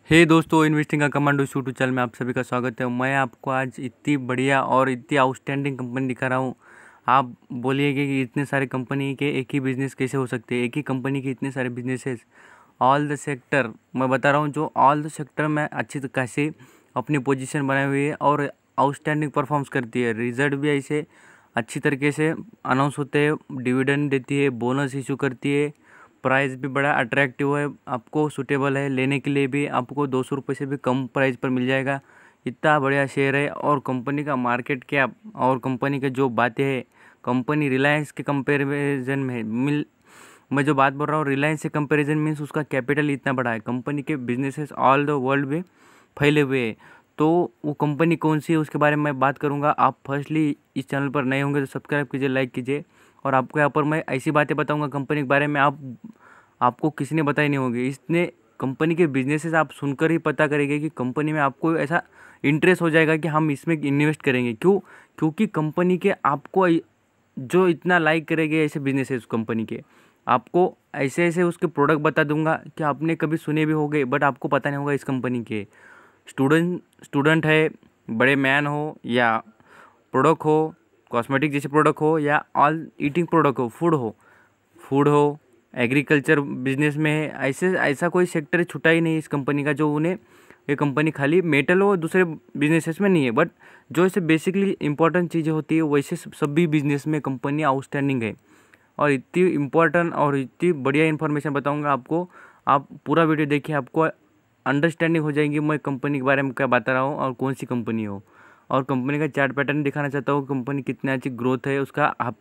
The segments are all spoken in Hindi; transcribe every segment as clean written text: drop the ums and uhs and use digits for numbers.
हे दोस्तों, इन्वेस्टिंग का कमांडो यूट्यूब चैनल में आप सभी का स्वागत है। मैं आपको आज इतनी बढ़िया और इतनी आउटस्टैंडिंग कंपनी दिखा रहा हूँ। आप बोलिएगा कि इतने सारे कंपनी के एक ही बिज़नेस कैसे हो सकते हैं, एक ही कंपनी के इतने सारे बिजनेसेस। ऑल द सेक्टर मैं बता रहा हूँ, जो ऑल द सेक्टर में अच्छी तरह से अपनी पोजीशन बनाई हुई है और आउटस्टैंडिंग परफॉर्म्स करती है। रिजल्ट भी ऐसे अच्छी तरीके से अनाउंस होते हैं, डिविडेंड देती है, बोनस इशू करती है, प्राइस भी बड़ा अट्रैक्टिव है, आपको सूटेबल है। लेने के लिए भी आपको 200 रुपये से भी कम प्राइस पर मिल जाएगा। इतना बढ़िया शेयर है और कंपनी का मार्केट कैप और कंपनी के जो बातें हैं, कंपनी रिलायंस के कंपैरिजन में मैं जो बात बोल रहा हूँ, रिलायंस से कंपैरिजन मीन्स उसका कैपिटल इतना बड़ा है। कंपनी के बिजनेसेस ऑल द वर्ल्ड में फैले हुए हैं। तो वो कंपनी कौन सी है उसके बारे में मैं बात करूँगा। आप फर्स्टली इस चैनल पर नए होंगे तो सब्सक्राइब कीजिए, लाइक कीजिए। और आपको यहाँ पर मैं ऐसी बातें बताऊंगा कंपनी के बारे में आपको किसी ने बताई नहीं होगी। इसने कंपनी के बिजनेसेस आप सुनकर ही पता करेंगे कि कंपनी में आपको ऐसा इंटरेस्ट हो जाएगा कि हम इसमें इन्वेस्ट करेंगे। क्योंकि कंपनी के आपको जो इतना लाइक करेंगे ऐसे बिजनेसेस कंपनी के, आपको ऐसे ऐसे उसके प्रोडक्ट बता दूंगा कि आपने कभी सुने भी होंगे बट आपको पता नहीं होगा इस कंपनी के। स्टूडेंट है, बड़े मैन हो या प्रोडक्ट हो, कॉस्मेटिक जैसे प्रोडक्ट हो या ऑल ईटिंग प्रोडक्ट हो, फूड हो, एग्रीकल्चर बिजनेस में है, ऐसा कोई सेक्टर छुटा ही नहीं इस कंपनी का जो उन्हें ये कंपनी खाली मेटल हो दूसरे बिजनेसेस में नहीं है। बट जो ऐसे बेसिकली इंपॉर्टेंट चीज़ें होती है वैसे सभी बिजनेस में कंपनी आउटस्टैंडिंग है। और इतनी इम्पोर्टेंट और इतनी बढ़िया इन्फॉर्मेशन बताऊंगा आपको। आप पूरा वीडियो देखिए, आपको अंडरस्टैंडिंग हो जाएंगी मैं कंपनी के बारे में क्या बता रहा हूँ और कौन सी कंपनी हो। और कंपनी का चार्ट पैटर्न दिखाना चाहता हूँ, कंपनी कितनी अच्छी ग्रोथ है, उसका आप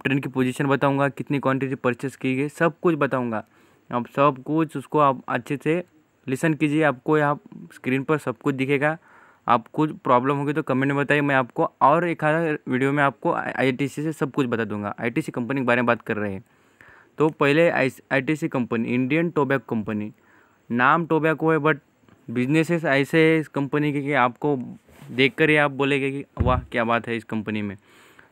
ट्रेंड की पोजीशन बताऊंगा, कितनी क्वांटिटी परचेस की गई, सब कुछ बताऊंगा। आप सब कुछ उसको आप अच्छे से लिसन कीजिए। आपको यहाँ स्क्रीन पर सब कुछ दिखेगा। आप कुछ प्रॉब्लम होगी तो कमेंट में बताइए, मैं आपको और एक आधा वीडियो में आपको आईटीसी से सब कुछ बता दूंगा। आईटीसी कंपनी के बारे में बात कर रहे हैं तो पहले ITC company Indian tobacco company, नाम टोबैको है बट बिजनेसेस ऐसे है इस कंपनी के कि आपको देखकर ही आप बोलेंगे कि वाह क्या बात है इस कंपनी में।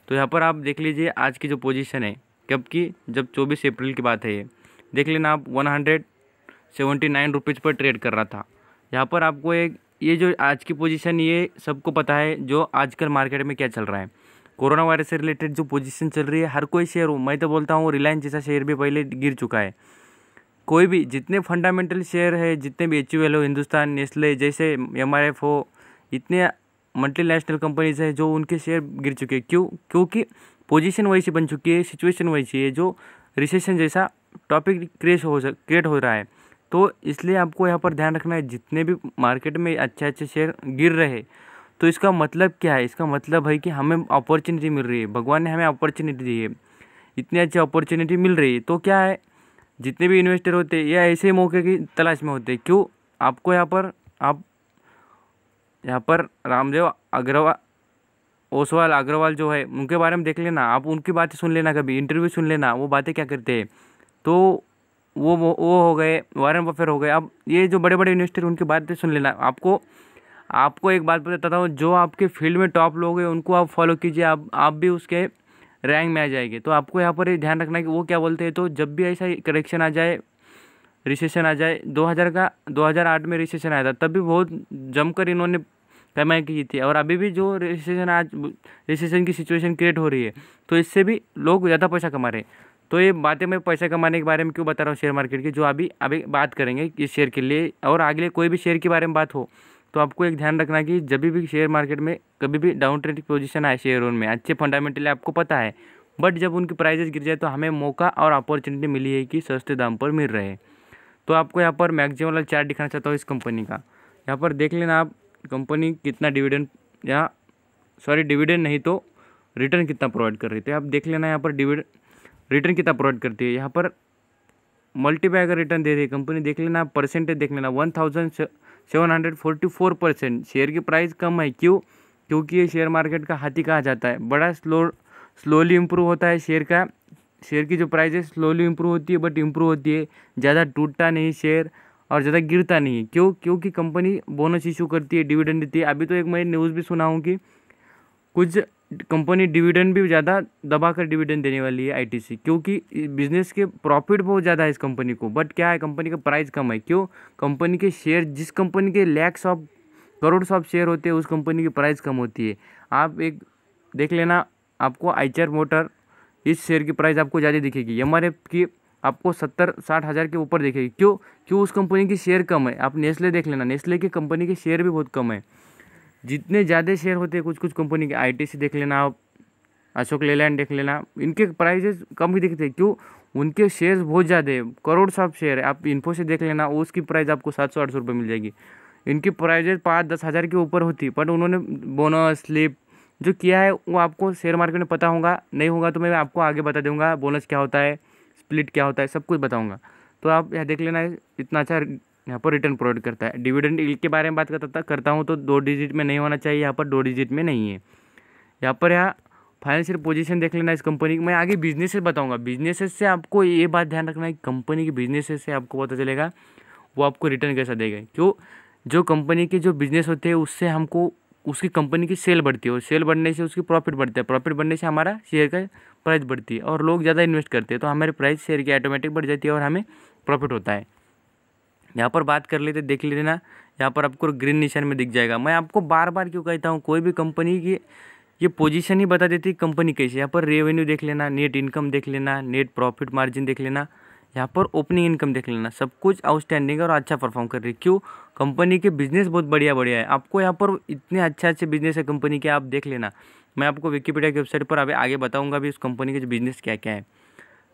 तो यहाँ पर आप देख लीजिए आज की जो पोजीशन है, कब की, जब 24 अप्रैल की बात है। ये देख लेना आप 179 रुपीज़ पर ट्रेड कर रहा था। यहाँ पर आपको एक ये जो आज की पोजीशन, ये सबको पता है जो आजकल मार्केट में क्या चल रहा है। कोरोना वायरस से रिलेटेड जो पोजीशन चल रही है, हर कोई शेयर हो, मैं तो बोलता हूँ रिलायंस जैसा शेयर भी पहले गिर चुका है। कोई भी जितने फंडामेंटल शेयर है, जितने भी HUL हो, हिंदुस्तान, नेस्ले जैसे MRF हो, इतने मल्टीनेशनल कंपनीज है जो उनके शेयर गिर चुके हैं। क्योंकि पोजीशन वैसी बन चुकी है, सिचुएशन वैसी है, जो रिसेशन जैसा टॉपिक क्रिएट हो रहा है। तो इसलिए आपको यहाँ पर ध्यान रखना है, जितने भी मार्केट में अच्छे अच्छे शेयर गिर रहे हैं तो इसका मतलब क्या है? इसका मतलब है कि हमें अपॉर्चुनिटी मिल रही है, भगवान ने हमें अपॉर्चुनिटी दी है, इतनी अच्छी अपॉर्चुनिटी मिल रही है। तो क्या है, जितने भी इन्वेस्टर होते हैं ये ऐसे मौके की तलाश में होते हैं। क्यों? आपको यहाँ पर रामदेव अग्रवाल, ओसवाल अग्रवाल जो है उनके बारे में देख लेना, आप उनकी बातें सुन लेना, कभी इंटरव्यू सुन लेना, वो बातें क्या करते हैं। तो वो हो गए, वारेन बफेट हो गए। अब ये जो बड़े बड़े इन्वेस्टर उनकी बातें सुन लेना। आपको एक बात बताता हूँ, जो आपके फील्ड में टॉप लोग हैं उनको आप फॉलो कीजिए, आप भी उसके रैंक में आ जाएंगे। तो आपको यहाँ पर ध्यान रखना है कि वो क्या बोलते हैं। तो जब भी ऐसा करेक्शन आ जाए, रिसेशन आ जाए, 2008 में रिसेशन आया था, तब भी बहुत जमकर इन्होंने कमाई की थी। और अभी भी जो रिसेशन की सिचुएशन क्रिएट हो रही है तो इससे भी लोग ज़्यादा पैसा कमा रहे हैं। तो ये बातें मैं पैसा कमाने के बारे में क्यों बता रहा हूँ शेयर मार्केट की, जो अभी अभी बात करेंगे इस शेयर के लिए। और आगे कोई भी शेयर के बारे में बात हो तो आपको एक ध्यान रखना कि जब भी शेयर मार्केट में कभी भी डाउन ट्रेंड की पोजीशन आए, शेयरों में अच्छे फंडामेंटली आपको पता है, बट जब उनकी प्राइजेस गिर जाए तो हमें मौका और अपॉर्चुनिटी मिली है कि सस्ते दाम पर मिल रहे हैं। तो आपको यहाँ पर मैक्सिमम वाला चार्ट दिखाना चाहता हूँ इस कंपनी का। यहाँ पर देख लेना आप, कंपनी कितना डिविडेंड, या सॉरी डिविडेंड नहीं तो रिटर्न कितना प्रोवाइड कर रही थी। आप देख लेना यहाँ पर रिटर्न कितना प्रोवाइड करती है। यहाँ पर मल्टीबैगर रिटर्न दे रही है कंपनी, देख लेना आप, परसेंटेज देख लेना 1744%। शेयर की प्राइस कम है, क्योंकि ये शेयर मार्केट का हाथी कहा जाता है। बड़ा स्लोली इम्प्रूव होता है शेयर की जो प्राइस है, स्लोली इम्प्रूव होती है बट इम्प्रूव होती है, ज़्यादा टूटता नहीं शेयर और ज़्यादा गिरता नहीं है। क्योंकि कंपनी बोनस इशू करती है, डिविडेंड देती है। अभी तो एक मैं न्यूज़ भी सुना हूँ कि कुछ कंपनी डिविडेंड भी ज़्यादा दबा कर डिविडेंड देने वाली है आईटीसी, क्योंकि बिजनेस के प्रॉफिट बहुत ज़्यादा है इस कंपनी को, बट क्या है कंपनी का प्राइस कम है। क्यों? कंपनी के शेयर, जिस कंपनी के lakhs of crore of share होते हैं उस कंपनी की प्राइस कम होती है। आप एक देख लेना, आपको आइचर मोटर इस शेयर की प्राइस आपको ज़्यादा दिखेगी, एमआरएफ की आपको 70-60 हज़ार के ऊपर दिखेगी। क्यों उस कंपनी की शेयर कम है। आप नेस्ले देख लेना, नेस्ले की कंपनी के शेयर भी बहुत कम है। जितने ज़्यादा शेयर होते हैं कुछ कुछ कंपनी के, आईटीसी देख लेना आप, अशोक लेलैंड देख लेना, इनके प्राइजेस कम ही दिखते हैं। क्यों? उनके शेयर्स बहुत ज़्यादा है, करोड़ ऑफ शेयर है। आप इन्फोसिस देख लेना, उसकी प्राइस आपको 700-800 रुपये मिल जाएगी। इनकी प्राइजेस 5-10 हज़ार के ऊपर होती, बट उन्होंने बोनस स्लिप जो किया है वो आपको शेयर मार्केट में पता होगा, नहीं होगा तो मैं आपको आगे बता दूंगा, बोनस क्या होता है, स्प्लिट क्या होता है, सब कुछ बताऊंगा। तो आप यह देख लेना, इतना अच्छा यहाँ पर रिटर्न प्रोवाइड करता है। डिविडेंड यील्ड के बारे में बात करता हूँ तो 2 डिजिट में नहीं होना चाहिए, यहाँ पर 2 डिजिट में नहीं है। यहाँ फाइनेंशियल पोजीशन देख लेना इस कंपनी की। मैं आगे बिजनेसेस बताऊंगा, बिजनेसेस से आपको ये बात ध्यान रखना है, कंपनी की बिजनेसेस से आपको पता चलेगा वो आपको रिटर्न कैसा देगा। क्यों? जो कंपनी के जो बिजनेस होते हैं उससे हमको उसकी कंपनी की सेल बढ़ती है, और सेल बढ़ने से उसकी प्रॉफिट बढ़ता है, प्रॉफिट बढ़ने से हमारा शेयर का प्राइस बढ़ती है, और लोग ज़्यादा इन्वेस्ट करते हैं तो हमारी प्राइस शेयर की ऑटोमेटिक बढ़ जाती है और हमें प्रॉफिट होता है। यहाँ पर बात कर लेते, देख लेना, यहाँ पर आपको ग्रीन निशान में दिख जाएगा। मैं आपको बार बार क्यों कहता हूँ, कोई भी कंपनी की ये पोजीशन ही बता देती है कंपनी कैसी। यहाँ पर रेवेन्यू देख लेना, नेट इनकम देख लेना, नेट प्रॉफिट मार्जिन देख लेना, यहाँ पर ओपनिंग इनकम देख लेना, सब कुछ आउटस्टैंडिंग और अच्छा परफॉर्म कर रही है। क्यों? कंपनी के बिजनेस बहुत बढ़िया बढ़िया है। आपको यहाँ पर इतने अच्छे बिजनेस है कंपनी के, आप देख लेना। मैं आपको विकिपीडिया की वेबसाइट पर अभी आगे बताऊँगा भी उस कंपनी के जो बिजनेस क्या क्या है।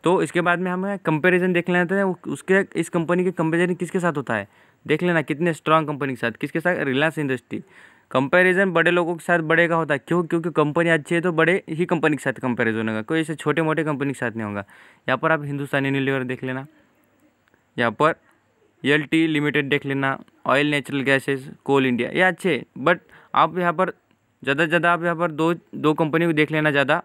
तो इसके बाद में हमें कंपैरिजन देख लेना था, उसके इस कंपनी के कंपैरिजन किसके साथ होता है देख लेना, कितने स्ट्रांग कंपनी के साथ, किसके साथ, रिलायंस इंडस्ट्री। कंपैरिजन बड़े लोगों के साथ बड़े का होता है। क्यों? क्योंकि कंपनी अच्छी है तो बड़े ही कंपनी के साथ कंपैरिजन होगा, कोई ऐसे छोटे मोटे कंपनी के साथ नहीं होगा। यहाँ पर आप हिंदुस्तान यूनिलीवर देख लेना, यहाँ पर एलटी लिमिटेड देख लेना, ऑयल नेचुरल गैसेस, कोल इंडिया, ये अच्छे। बट आप यहाँ पर ज़्यादा से ज़्यादा आप यहाँ पर दो कंपनी को देख लेना, ज़्यादा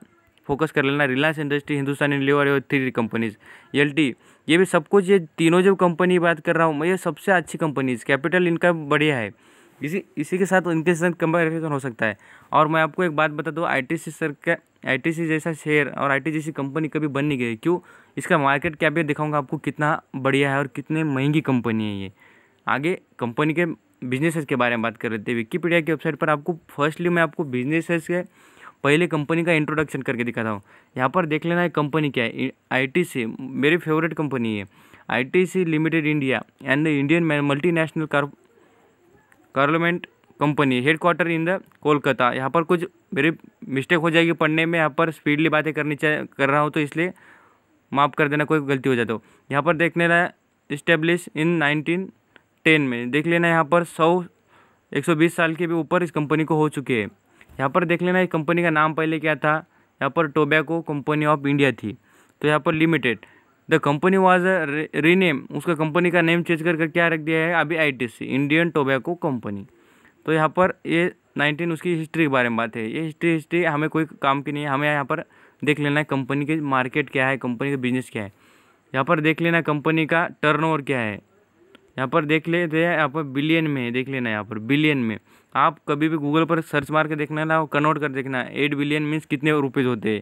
फोकस कर लेना, रिलायंस इंडस्ट्री, हिंदुस्तान यूनिलीवर और 3 कंपनीज, एलटी, ये भी सब कुछ, ये तीनों जो कंपनी बात कर रहा हूँ मैं, ये सबसे अच्छी कंपनीज, कैपिटल इनका बढ़िया है, इसी के साथ इनके साथ कंपैरिजन हो सकता है। और मैं आपको एक बात बता दूँ, आईटीसी जैसा शेयर और आईटी जैसी कंपनी कभी बन नहीं गई। क्यों? इसका मार्केट कैप भी दिखाऊंगा आपको कितना बढ़िया है और कितने महंगी कंपनी है ये। आगे कंपनी के बिजनेसेस के बारे में बात कर रहे थे, विकिपीडिया की वेबसाइट पर आपको फर्स्टली मैं आपको बिजनेसेस के पहले कंपनी का इंट्रोडक्शन करके दिखाता हूँ। यहाँ पर देख लेना है कंपनी क्या है, आईटीसी मेरी फेवरेट कंपनी है, ITC limited India and Indian multinational government company, headquarter in the Kolkata. यहाँ पर कुछ मेरी मिस्टेक हो जाएगी पढ़ने में, यहाँ पर स्पीडली बातें कर रहा हूँ तो इसलिए माफ़ कर देना कोई गलती हो जाए तो। यहाँ पर देख लेना इस्टेब्लिश इन 1910 में, देख लेना यहाँ पर 120 साल के भी ऊपर इस कंपनी को हो चुके हैं। यहाँ पर देख लेना इस कंपनी का नाम पहले क्या था, यहाँ पर टोबैको कंपनी ऑफ इंडिया थी, तो यहाँ पर limited, the company was rename, उसका कंपनी का नेम चेंज कर क्या रख दिया है अभी, आईटीसी, इंडियन टोबैको कंपनी। तो यहाँ पर ये 19 उसकी हिस्ट्री के बारे में बात है, ये हिस्ट्री हमें कोई काम की नहीं है, हमें यहाँ पर देख लेना है कंपनी के मार्केट क्या है, कंपनी का बिजनेस क्या है। यहाँ पर देख लेना कंपनी का टर्नओवर क्या है, यहाँ पर देख लेते हैं, यहाँ पर बिलियन में देख लेना, यहाँ पर बिलियन में। आप कभी भी गूगल पर सर्च मार के देखना ना, कन्वर्ट कर देखना, 8 बिलियन मीन्स कितने रुपीज़ होते हैं,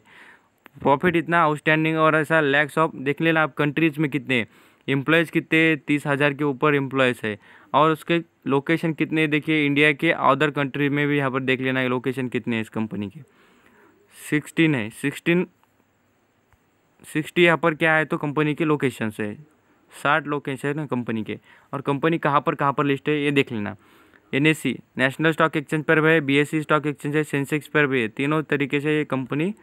प्रॉफिट इतना आउटस्टैंडिंग, और ऐसा लैक्स ऑफ देख लेना आप, कंट्रीज में कितने एम्प्लॉयज़, कितने 30,000 के ऊपर एम्प्लॉयज़ है, और उसके लोकेशन कितने देखिए, इंडिया के अदर कंट्री में भी यहाँ पर देख लेना लोकेशन कितने हैं इस कंपनी के, 16 है, 60 यहाँ पर क्या है तो कंपनी के लोकेशन है, 60 लोकेशन है कंपनी के। और कंपनी कहाँ पर लिस्ट है ये देख लेना, एनएससी नेशनल स्टॉक एक्सचेंज पर भी है, बीएससी स्टॉक एक्सचेंज है, सेंसेक्स पर भी है, तीनों तरीके से ये कंपनी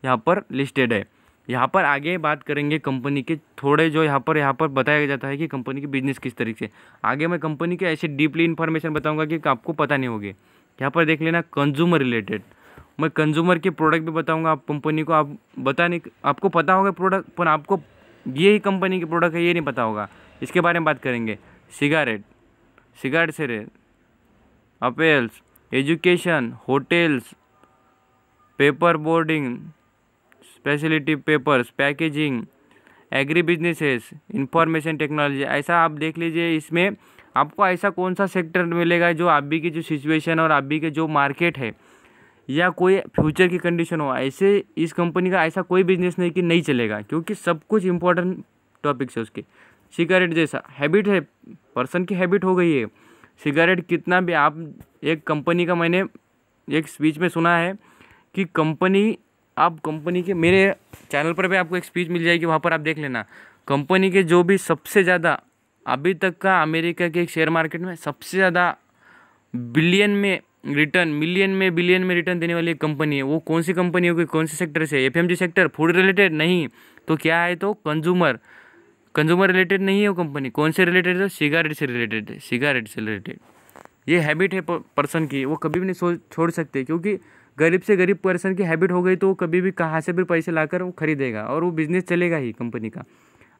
यहाँ पर लिस्टेड है। यहाँ पर आगे बात करेंगे कंपनी के थोड़े जो यहाँ पर बताया जाता है कि कंपनी की बिजनेस किस तरीके से। आगे मैं कंपनी के ऐसे डीपली इन्फॉर्मेशन बताऊँगा कि आपको पता नहीं होगी। यहाँ पर देख लेना कंज्यूमर रिलेटेड, मैं कंज्यूमर के प्रोडक्ट भी बताऊँगा आप कंपनी को, आप आपको पता होगा प्रोडक्ट, पर आपको ये ही कंपनी के प्रोडक्ट है ये नहीं पता होगा, इसके बारे में बात करेंगे। सिगारेट से apparels, education, hotels, paper boarding, speciality papers, packaging, agri businesses, information technology, ऐसा आप देख लीजिए। इसमें आपको ऐसा कौन सा सेक्टर मिलेगा जो अभी की जो सिचुएशन और अभी के जो मार्केट है या कोई फ्यूचर की कंडीशन हो, ऐसे इस कंपनी का ऐसा कोई बिजनेस नहीं कि नहीं चलेगा, क्योंकि सब कुछ इंपॉर्टेंट टॉपिक्स है उसके। सिगरेट जैसा हैबिट है, पर्सन की हैबिट हो गई है सिगरेट। कितना भी आप एक कंपनी का, मैंने एक स्पीच में सुना है कि कंपनी, आप कंपनी के, मेरे चैनल पर भी आपको एक स्पीच मिल जाएगी, वहाँ पर आप देख लेना। कंपनी के जो भी सबसे ज़्यादा अभी तक का अमेरिका के एक शेयर मार्केट में सबसे ज़्यादा बिलियन में रिटर्न, मिलियन में, बिलियन में रिटर्न देने वाली एक कंपनी है, वो कौन सी कंपनी होगी, कौन से सेक्टर से? एफएमजी सेक्टर, फूड रिलेटेड नहीं तो क्या है, तो कंज्यूमर रिलेटेड नहीं है वो कंपनी। कौन से रिलेटेड है? सिगारेट से रिलेटेड है, सिगारेट से रिलेटेड। ये हैबिट है पर्सन की, वो कभी भी नहीं छोड़ सकते, क्योंकि गरीब से गरीब पर्सन की हैबिट हो गई तो वो कभी भी कहाँ से भी पैसे लाकर वो खरीदेगा और वो बिजनेस चलेगा ही कंपनी का।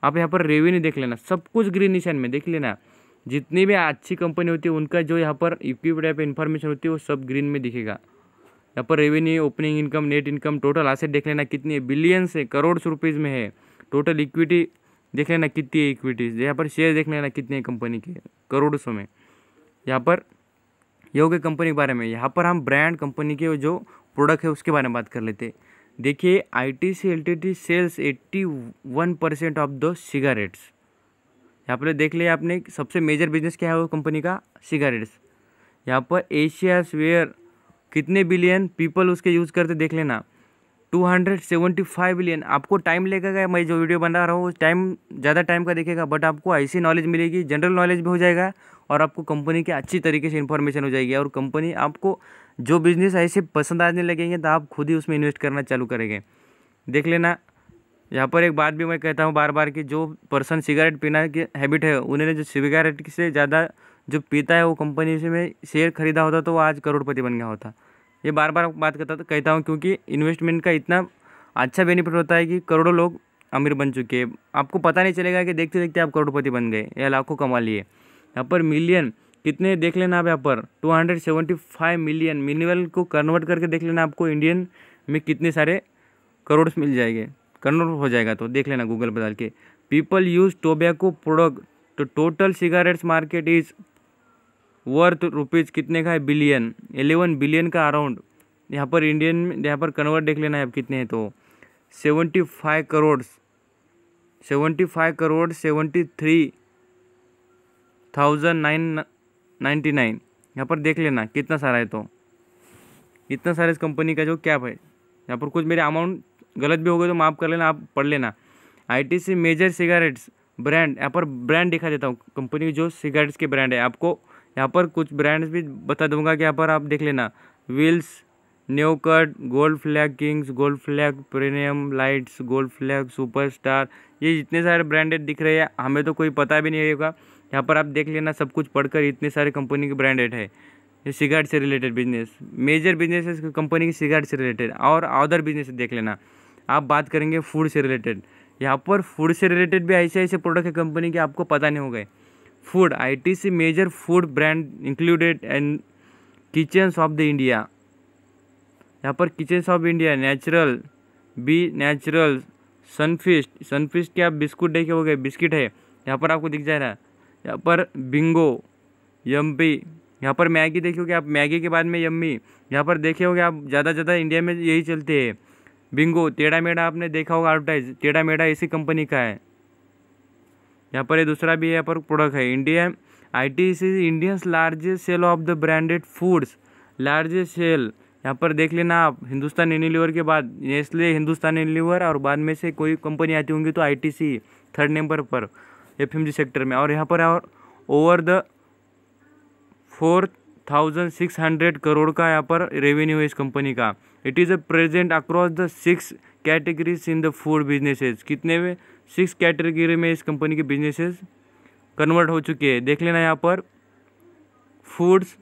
आप यहाँ पर रेवेन्यू देख लेना, सब कुछ ग्रीन निशान में देख लेना। जितनी भी अच्छी कंपनी होती है उनका जो यहाँ पर इक्विटी टाइप इन्फॉर्मेशन होती है वो सब ग्रीन में दिखेगा। यहाँ पर revenue, opening income, net income, total asset देख लेना कितनी है, बिलियंस है, करोड़ रुपीज़ में है। टोटल इक्विटी देख लेना कितनी है इक्विटीज़, यहाँ पर शेयर देख लेना कितने हैं कंपनी के, करोड़ों सौ में। यहाँ पर ये हो गई कंपनी के बारे में। यहाँ पर हम ब्रांड कंपनी के जो प्रोडक्ट है उसके बारे में बात कर लेते हैं। देखिए ITC LTT sells 81% of the cigarettes. यहाँ पर देख लिया आपने, सबसे मेजर बिजनेस क्या है वो कंपनी का, सिगारेट्स। यहाँ पर एशियाज वेयर कितने बिलियन पीपल उसके यूज़ करते देख लेना, 275 बिलियन। आपको टाइम लगेगा, मैं जो वीडियो बना रहा हूँ टाइम ज़्यादा टाइम का दिखेगा, बट आपको ऐसी नॉलेज मिलेगी, जनरल नॉलेज भी हो जाएगा और आपको कंपनी के अच्छी तरीके से इन्फॉर्मेशन हो जाएगी। और कंपनी आपको जो बिज़नेस ऐसे पसंद आने लगेंगे तो आप खुद ही उसमें इन्वेस्ट करना चालू करेंगे। देख लेना। यहाँ पर एक बात भी मैं कहता हूँ बार बार कि जो पर्सन सिगरेट पीना की हैबिट है, उन्होंने जो सिगरेट से ज़्यादा जो पीता है वो कंपनी से में शेयर खरीदा होता तो वो आज करोड़पति बन गया होता। ये बार बार बात कहता हूँ क्योंकि इन्वेस्टमेंट का इतना अच्छा बेनिफिट होता है कि करोड़ों लोग अमीर बन चुके हैं, आपको पता नहीं चलेगा कि देखते देखते आप करोड़पति बन गए या लाखों कमा लिए। यहाँ पर मिलियन कितने देख लेना आप, यहाँ पर 275 मिलियन, मिनिमल को कन्वर्ट करके देख लेना, आपको इंडियन में कितने सारे करोड़ मिल जाएंगे, कन्वर्ट हो जाएगा तो देख लेना गूगल पर डाल के। पीपल यूज टोबैको प्रोडक्ट, तो total cigarettes market is worth rupees कितने का है, बिलियन, 11 बिलियन का अराउंड। यहाँ पर इंडियन में, यहाँ पर कन्वर्ट देख लेना है अब कितने हैं, तो 75 करोड़ 73,999। यहाँ पर देख लेना कितना सारा है, तो इतना सारा इस कंपनी का जो क्या है। यहाँ पर कुछ मेरे अमाउंट गलत भी हो गए तो माफ़ कर लेना, आप पढ़ लेना। आईटीसी मेजर सिगारेट्स ब्रांड, यहाँ पर ब्रांड दिखा देता हूँ कंपनी की जो सिगारेट्स के ब्रांड है, आपको यहाँ पर कुछ ब्रांड्स भी बता दूंगा कि यहाँ पर आप देख लेना, Wills, new cut, Gold Flake Kings, Gold Flake Premium Lights, Gold Flake Superstar, ये जितने सारे ब्रांडेड दिख रहे हैं हमें तो कोई पता भी नहीं होगा। यहाँ पर आप देख लेना, सब कुछ पढ़कर इतने सारे कंपनी के ब्रांडेड है। ये सिगारेट से related business, major business company की सिगारेट से रिलेटेड, और अदर बिजनेस देख लेना। आप बात करेंगे फूड से रिलेटेड, यहाँ पर फूड से रिलेटेड भी ऐसे ऐसे प्रोडक्ट है कंपनी के आपको पता नहीं हो गए। Food, ITC major food brand included and Kitchens of the India. यहाँ पर Kitchens of India, natural, B Natural, Sunfeast, Sunfeast के आप बिस्कुट देखे हो गए, बिस्किट है, यहाँ पर आपको दिख जाएगा। यहाँ पर बिंगो, यम्मी, यहाँ पर मैगी देखे होगे आप, मैगी के बाद में यम्मी, यहाँ पर देखे होगे आप, ज़्यादा इंडिया में यही चलते हैं। बिंगो, टेढ़ा मेढ़ा आपने देखा होगा एडवर्टाइज, टेढ़ा मेढ़ा इसी कंपनी का है। यहाँ पर ये दूसरा भी यहाँ पर प्रोडक्ट है, India ITC Indians largest sale of the branded foods, largest sale. यहाँ पर देख लेना आप, हिंदुस्तान यूनिलीवर के बाद नेस्ले, हिंदुस्तान यूनिलीवर, और बाद में से कोई कंपनी आती होंगी तो आईटीसी थर्ड नंबर पर एफएमजी सेक्टर में। और यहाँ पर और ओवर द 4,600 करोड़ का यहाँ पर रेवेन्यू है इस कंपनी का। It is a present across the 6 categories in the food businesses. कितने में, 6 कैटेगरी में इस कंपनी के बिजनेसेस कन्वर्ट हो चुके हैं। देख लेना यहाँ पर फूड्स,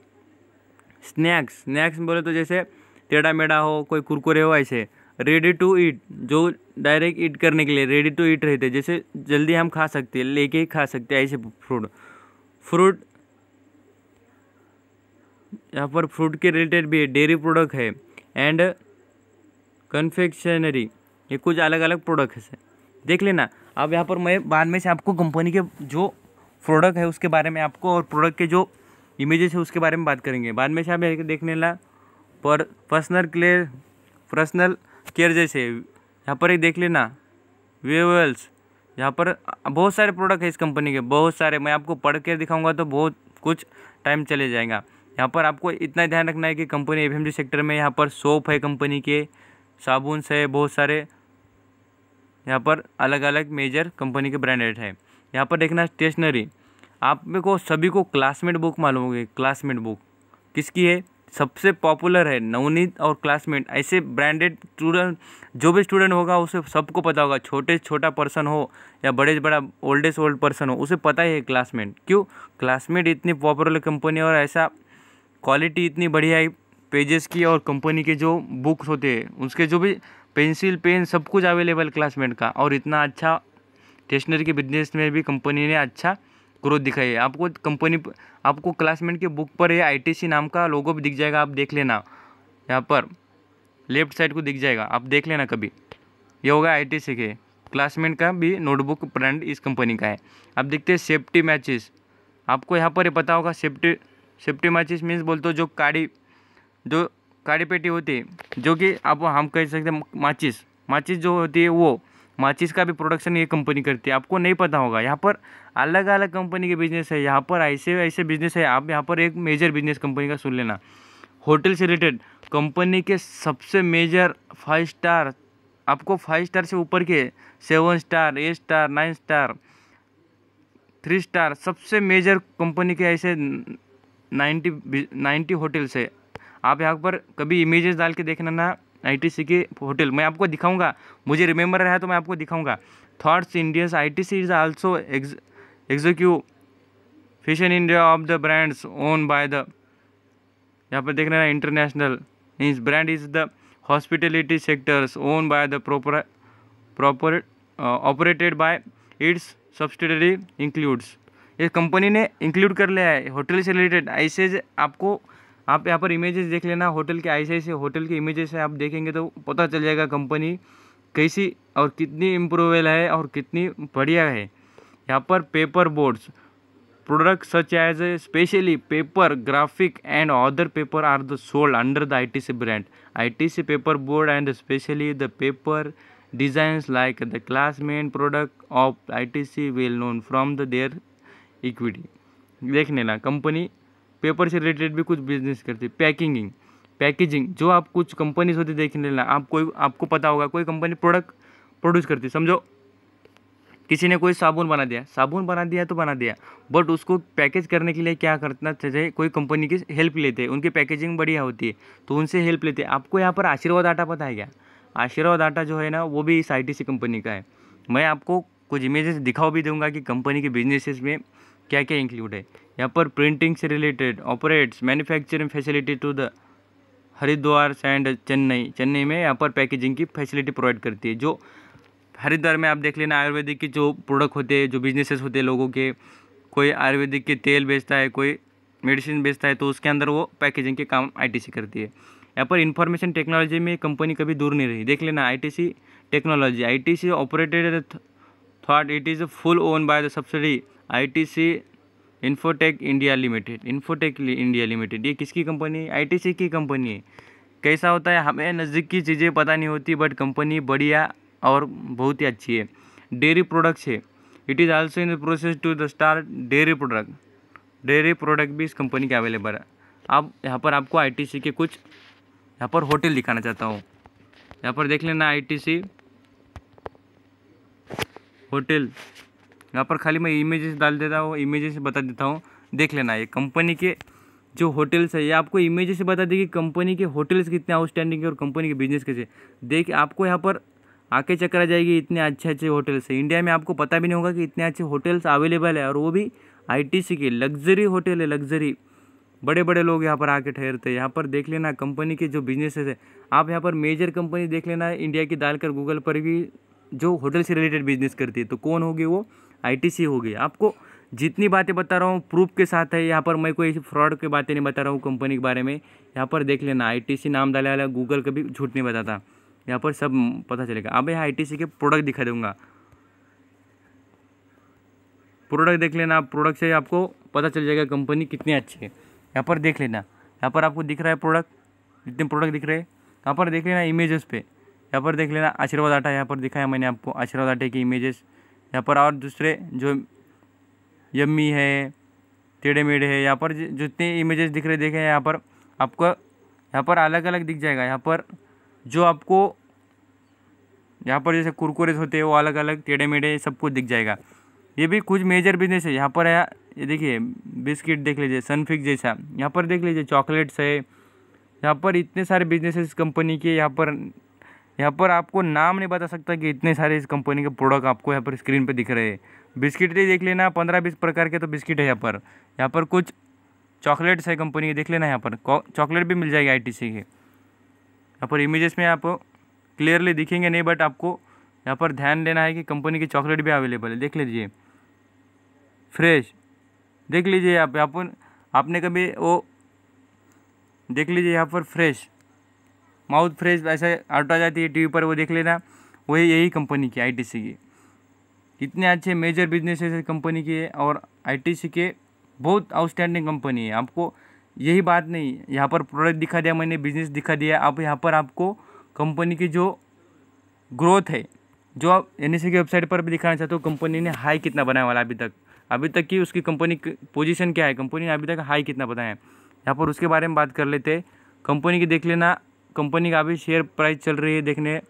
स्नैक्स, स्नैक्स बोले तो जैसे टेढ़ा मेढ़ा हो, कोई कुरकुरे हो, ऐसे रेडी टू ईट, जो डायरेक्ट ईट करने के लिए रेडी टू ईट रहते, जैसे जल्दी हम खा सकते हैं, लेके ही खा सकते हैं, ऐसे फ्रूट यहाँ पर फ्रूट के रिलेटेड भी है, डेयरी प्रोडक्ट है, एंड कन्फेक्शनरी, ये कुछ अलग अलग प्रोडक्ट है, देख लेना। अब यहाँ पर मैं बाद में से आपको कंपनी के जो प्रोडक्ट है उसके बारे में आपको, और प्रोडक्ट के जो इमेजेस है उसके बारे में बात करेंगे बाद में से। आप देख लेना पर्सनल केयर जैसे यहाँ पर एक देख लेना, वेवल्स, यहाँ पर बहुत सारे प्रोडक्ट है इस कंपनी के, बहुत सारे। मैं आपको पढ़ के दिखाऊंगा तो बहुत कुछ टाइम चले जाएगा। यहाँ पर आपको इतना ध्यान रखना है कि कंपनी एफएमजी सेक्टर में यहाँ पर सोप है, कंपनी के साबुन है, बहुत सारे यहाँ पर अलग अलग मेजर कंपनी के ब्रांडेड है। यहाँ पर देखना स्टेशनरी, आप मेरे को सभी को क्लासमेट बुक मालूम होगी। क्लासमेट बुक किसकी है? सबसे पॉपुलर है, नवनीत और क्लासमेट। ऐसे ब्रांडेड स्टूडेंट, जो भी स्टूडेंट होगा उसे सबको पता होगा, छोटे छोटा पर्सन हो या बड़े से बड़ा ओल्डेस्ट ओल्ड पर्सन हो, उसे पता ही है क्लासमेट। क्यों? क्लासमेट इतनी पॉपुलर कंपनी और ऐसा क्वालिटी इतनी बढ़िया है पेजेस की, और कंपनी के जो बुक्स होते हैं उसके जो भी पेंसिल पेन सब कुछ अवेलेबल क्लासमेट का। और इतना अच्छा स्टेशनरी के बिजनेस में भी कंपनी ने अच्छा ग्रोथ दिखाई है। आपको क्लासमेट के बुक पर ये आईटीसी नाम का लोगो भी दिख जाएगा, आप देख लेना। यहाँ पर लेफ्ट साइड को दिख जाएगा, आप देख लेना कभी। ये होगा आईटीसी के। क्लासमेट का भी नोटबुक ब्रांड इस कंपनी का है। अब देखते हैं सेफ्टी मैचेस। आपको यहाँ पर ये पता होगा, सेफ्टी मैचेस मीन्स बोलते हो जो काड़ी पेटी होती है, जो कि आप हम कह सकते हैं माचिस जो होती है, वो माचिस का भी प्रोडक्शन ये कंपनी करती है। आपको नहीं पता होगा, यहाँ पर अलग अलग कंपनी के बिजनेस है, यहाँ पर ऐसे बिजनेस है। आप यहाँ पर एक मेजर बिजनेस कंपनी का सुन लेना। होटल से रिलेटेड कंपनी के सबसे मेजर 5 स्टार, आपको 5 स्टार से ऊपर के 7 स्टार, 8 स्टार, 9 स्टार, 3 स्टार, सबसे मेजर कंपनी के ऐसे 90 होटल्स है। आप यहाँ पर कभी इमेजेस डाल के देखना ना आईटीसी के होटल, मैं आपको दिखाऊंगा, मुझे रिमेंबर रहा है तो मैं आपको दिखाऊंगा। Thoughts Indians ITC is also executive fashion India of the brands own by the, यहाँ पर देखना है international means brand is the hospitality sectors own by the proper operated by it's subsidiary includes. ये कंपनी ने इंक्लूड कर लिया है होटल से रिलेटेड। ऐसे आप यहाँ पर इमेजेस देख लेना होटल के, ऐसे होटल के इमेजेस है, आप देखेंगे तो पता चल जाएगा कंपनी कैसी और कितनी इम्प्रूवेबल है और कितनी बढ़िया है। यहाँ पर paper boards product such as specially paper, graphic and other paper are the sold under the ITC brand. ITC paper board and specially the paper designs like the Classmate product of ITC well known from the their equity. देख लेना कंपनी पेपर से रिलेटेड भी कुछ बिजनेस करती है। पैकेजिंग जो आप कुछ कंपनीज होती देख लेना, आपको पता होगा कोई कंपनी प्रोडक्ट प्रोड्यूस करती है। समझो किसी ने कोई साबुन बना दिया तो बना दिया, बट उसको पैकेज करने के लिए क्या करना चाहिए, कोई कंपनी की हेल्प लेते हैं, उनकी पैकेजिंग बढ़िया होती है तो उनसे हेल्प लेते हैं। आपको यहाँ पर आशीर्वाद आटा पता है क्या? आशीर्वाद आटा जो है ना, वो भी इस आईटीसी कंपनी का है। मैं आपको कुछ इमेजेस दिखाओ भी दूंगा कि कंपनी के बिजनेसेस में क्या क्या इंक्लूड है। यहाँ पर प्रिंटिंग से related operates manufacturing facility to the Haridwar and Chennai में यहाँ पर पैकेजिंग की फैसिलिटी प्रोवाइड करती है। जो हरिद्वार में आप देख लेना आयुर्वेदिक के जो प्रोडक्ट होते हैं, जो बिजनेसेस होते हैं लोगों के, कोई आयुर्वेदिक के तेल बेचता है, कोई मेडिसिन बेचता है, तो उसके अंदर वो पैकेजिंग के काम आईटीसी करती है। यहाँ पर इंफॉर्मेशन टेक्नोलॉजी में कंपनी कभी दूर नहीं रही। देख लेना ITC technology, ITC operated thought it is full own by the subsidy ITC infotech India limited. ये किसकी कंपनी है? आईटीसी की कंपनी है। कैसा होता है, हमें नज़दीक की चीज़ें पता नहीं होती, बट कंपनी बढ़िया और बहुत ही अच्छी है। डेयरी प्रोडक्ट्स है, it is also in the process to the start dairy product भी इस कंपनी के अवेलेबल है। अब यहाँ पर आपको आईटीसी के कुछ यहाँ पर होटल दिखाना चाहता हूँ। यहाँ पर देख लेना आईटीसी होटल, यहाँ पर खाली मैं इमेजेस डाल देता हूँ, इमेजेस से बता देता हूँ, देख लेना। ये कंपनी के जो होटल्स है, ये आपको इमेजेस से बता देगी कंपनी के होटल्स कितने आउटस्टैंडिंग है और कंपनी के बिजनेस कैसे। देख आपको यहाँ पर आके चक्कर आ जाएगी, इतने अच्छे होटल्स है। इंडिया में आपको पता भी नहीं होगा कि इतने अच्छे होटल्स अवेलेबल है, और वो भी आईटीसी के लग्जरी होटल है। लग्जरी बड़े बड़े लोग यहाँ पर आके ठहरते हैं। यहाँ पर देख लेना कंपनी के जो बिजनेसेस है, आप यहाँ पर मेजर कंपनी देख लेना इंडिया की, डालकर गूगल पर भी जो होटल से रिलेटेड बिजनेस करती है, तो कौन होगी? वो आईटीसी होगी। आपको जितनी बातें बता रहा हूँ प्रूफ के साथ है, यहाँ पर मैं कोई फ्रॉड की बातें नहीं बता रहा हूँ कंपनी के बारे में। यहाँ पर देख लेना आईटीसी नाम डाला वाला, गूगल कभी झूठ नहीं बताता, यहाँ पर सब पता चलेगा। अब यहाँ आईटीसी के प्रोडक्ट दिखा दूंगा, प्रोडक्ट देख लेना, प्रोडक्ट से आपको पता चल जाएगा कंपनी कितनी अच्छी है। यहाँ पर देख लेना, यहाँ पर आपको दिख रहा है प्रोडक्ट, जितने प्रोडक्ट दिख रहे हैं यहाँ पर देख लेना इमेजेस पे, यहाँ पर देख लेना आशीर्वाद आटा, यहाँ पर दिखाया मैंने आपको आशीर्वाद आटे की इमेजेस। यहाँ पर और दूसरे जो यम्मी है, टेढ़े मेढ़े है, यहाँ पर जितने इमेजेस दिख रहे देखें यहाँ पर आपको यहाँ पर अलग अलग दिख जाएगा। यहाँ पर जो आपको यहाँ पर जैसे कुरकुरे होते हैं वो अलग अलग टेढ़े मेढ़े सब कुछ दिख जाएगा। ये भी कुछ मेजर बिजनेस है। यहाँ पर ये देखिए बिस्किट देख लीजिए, सनफिक जैसा, यहाँ पर देख लीजिए चॉकलेट्स है, यहाँ पर इतने सारे बिजनेसेस कंपनी के। यहाँ पर आपको नाम नहीं बता सकता कि इतने सारे इस कंपनी के प्रोडक्ट आपको यहाँ पर स्क्रीन पे दिख रहे हैं। बिस्किट ही देख लेना 15-20 प्रकार के तो बिस्किट है यहाँ पर कुछ चॉकलेट्स है कंपनी के, देख लेना यहाँ पर चॉकलेट भी मिल जाएगी आईटीसी के। यहाँ पर इमेजेस में आप क्लियरली दिखेंगे नहीं, बट आपको यहाँ पर ध्यान देना है कि कंपनी की चॉकलेट भी अवेलेबल है। देख लीजिए फ्रेश, देख लीजिए आपने कभी वो देख लीजिए यहाँ पर फ्रेश, माउथ फ्रेश ऐसा आउट आ जाती है टीवी पर, वो देख लेना, वही यही कंपनी की आईटीसी की। इतने अच्छे मेजर बिजनेसेस है कंपनी के, और आईटीसी के बहुत आउटस्टैंडिंग कंपनी है। आपको यही बात नहीं, यहाँ पर प्रोडक्ट दिखा दिया मैंने, बिजनेस दिखा दिया, अब यहाँ पर आपको कंपनी की जो ग्रोथ है, जो आप एनएससी की वेबसाइट पर भी दिखाना चाहते हो कंपनी ने हाई कितना बनाया वाला अभी तक की उसकी कंपनी पोजीशन क्या है, कंपनी ने अभी तक हाई कितना बनाया है, यहाँ पर उसके बारे में बात कर लेते हैं। कंपनी की देख लेना, कंपनी का अभी शेयर प्राइस चल रही है, देखने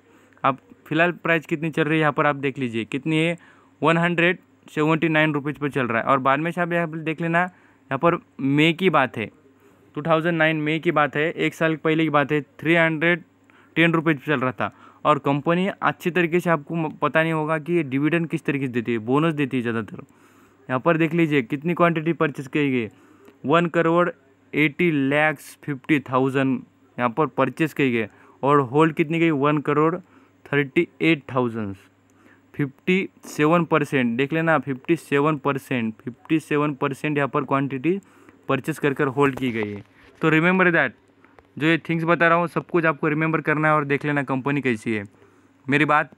आप फिलहाल प्राइस कितनी चल रही है यहाँ पर आप देख लीजिए कितनी है, 179 रुपीज़ पर चल रहा है। और बाद में से आप यहाँ पर देख लेना, यहाँ पर मई की बात है, 2009 मई की बात है, एक साल पहले की बात है, 310 रुपीज़ चल रहा था। और कंपनी अच्छी तरीके से, आपको पता नहीं होगा कि ये डिविडेंड किस तरीके से देती है, बोनस देती है ज़्यादातर। यहाँ पर देख लीजिए कितनी क्वांटिटी परचेस की गई, 1,80,50,000 यहाँ पर परचेस की गई, और होल्ड कितनी गई, 1,38,000, 57%। देख लेना 57% यहाँ पर क्वांटिटी परचेस कर होल्ड की गई है। तो रिमेंबर दैट, जो ये थिंग्स बता रहा हूँ सब कुछ आपको रिमेंबर करना है, और देख लेना कंपनी कैसी है। मेरी बात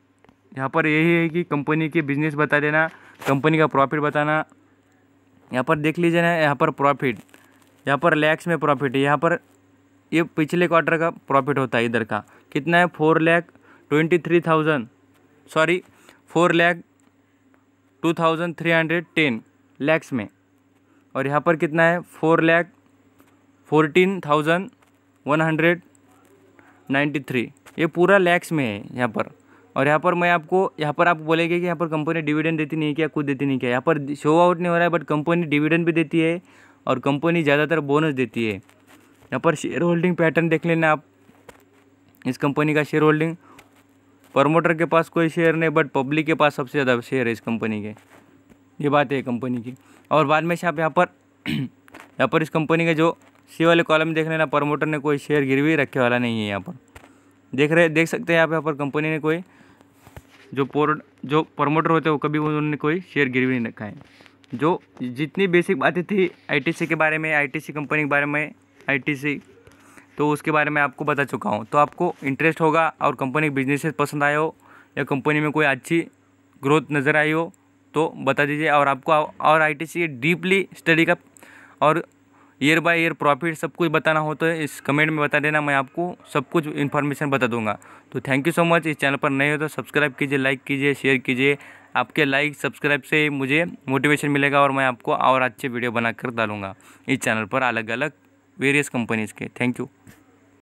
यहाँ पर यही है कि कंपनी के बिजनेस बता देना, कंपनी का प्रॉफिट बताना। यहाँ पर देख लीजिए ना, यहाँ पर प्रॉफिट, यहाँ पर लैक्स में प्रॉफिट है। यहाँ पर ये पिछले क्वार्टर का प्रॉफिट होता है, इधर का कितना है, 4,23,310 लैक्स में, और यहाँ पर कितना है, 4,14,193, ये पूरा लैक्स में है यहाँ पर। और यहाँ पर आप बोलेंगे कि यहाँ पर कंपनी डिविडेंड देती नहीं क्या, कुछ देती नहीं क्या, यहाँ पर शो आउट नहीं हो रहा है, बट कंपनी डिविडेंड भी देती है, और कंपनी ज़्यादातर बोनस देती है। यहाँ पर शेयर होल्डिंग पैटर्न देख लेना आप, इस कंपनी का शेयर होल्डिंग, प्रमोटर के पास कोई शेयर नहीं, बट पब्लिक के पास सबसे ज़्यादा शेयर है इस कंपनी के, ये बात है कंपनी की। और बाद में से आप यहाँ पर इस कंपनी के जो सी वाले कॉलम देख लेना, प्रमोटर ने कोई शेयर गिरवी रखे वाला नहीं है। यहाँ पर देख सकते हैं आप, यहाँ पर कंपनी ने कोई जो प्रमोटर होते हैं वो कभी उन्होंने कोई शेयर गिरवी नहीं रखा है। जो जितनी बेसिक बातें थी आईटीसी के बारे में, आईटीसी कंपनी के बारे में, आईटीसी तो उसके बारे में आपको बता चुका हूँ। तो आपको इंटरेस्ट होगा, और कंपनी बिजनेस पसंद आए हो, या कंपनी में कोई अच्छी ग्रोथ नज़र आई हो तो बता दीजिए। और आपको और आईटीसी डीपली स्टडी का और ईयर बाय ईयर प्रॉफिट सब कुछ बताना हो तो इस कमेंट में बता देना, मैं आपको सब कुछ इन्फॉर्मेशन बता दूंगा। तो थैंक यू सो मच। इस चैनल पर नए हो तो सब्सक्राइब कीजिए, लाइक कीजिए, शेयर कीजिए। आपके लाइक सब्सक्राइब से मुझे मोटिवेशन मिलेगा, और मैं आपको और अच्छे वीडियो बनाकर डालूंगा इस चैनल पर, अलग अलग वेरियस कंपनीज़ के। Thank you.